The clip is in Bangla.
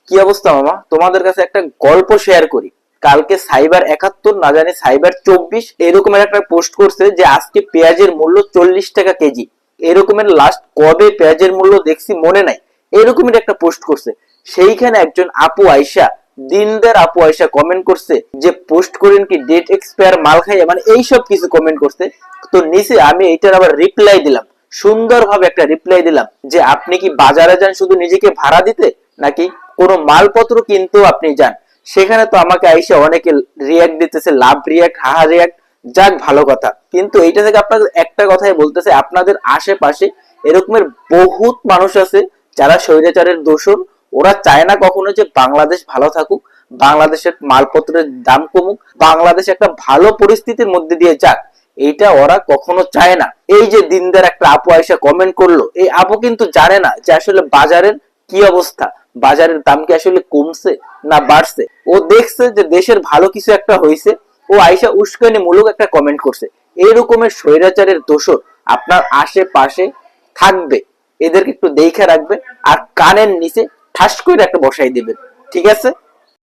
কি অবস্থা মামা? তোমাদের কাছে একটা গল্প শেয়ার করি। কালকে সাইবার 71 না জানি সাইবার 24 এরকমের একটা পোস্ট করছে যে আজকে পেঁয়াজের মূল্য 40 টাকা কেজি। এরকমের লাস্ট কবে পেঁয়াজের মূল্য দেখছি মনে নাই। এরকমের একটা পোস্ট করছে। সেইখানে একজন আপু আয়শা, দিনদার আপু আয়শা কমেন্ট করছে যে পোস্ট করেন কি ডেট এক্সপায়ার মাল খাইয়া, মানে এইসব কিছু কমেন্ট করছে। তো নিচে আমি এইটার আবার রিপ্লাই দিলাম, সুন্দরভাবে একটা রিপ্লাই দিলাম যে আপনি কি বাজারে যান শুধু নিজেকে ভাড়া দিতে, নাকি কোনো মালপত্র কিনতেও আপনি যান? সেখানে তো আমাকে আইসা অনেকে রিয়াক্ট দিতেছে, লাভ রিয়াক্ট, হাহা রিয়াক্ট। যাক, ভালো কথা। কিন্তু এইটা থেকে আপনাদের একটা কথাই বলতেছে, আপনাদের আশেপাশে এরকমের বহুত মানুষ আছে যারা স্বৈরাচারের দোষর। ওরা চায় না কখনো যে বাংলাদেশ ভালো থাকুক, বাংলাদেশের মালপত্রের দাম কমুক, বাংলাদেশ একটা ভালো পরিস্থিতির মধ্যে দিয়ে যাক। এইটা ওরা কখনো চায় না। এই যে দিনদার একটা আপু আয়সা কমেন্ট করলো, এই আপু কিন্তু জানে না যে আসলে বাজারের কি অবস্থা, বাজারের দাম কি আসলে কমছে না বাড়ছে। ও দেখছে যে দেশের ভালো কিছু একটা হয়েছে, ও আয়সা উস্কানি মূলক একটা কমেন্ট করছে। এই রকমের স্বৈরাচারের দোষর আপনার আশেপাশে থাকবে, এদেরকে একটু দেখে রাখবে আর কানের নিচে ঠাস করে একটা বসাই দিবেন। ঠিক আছে?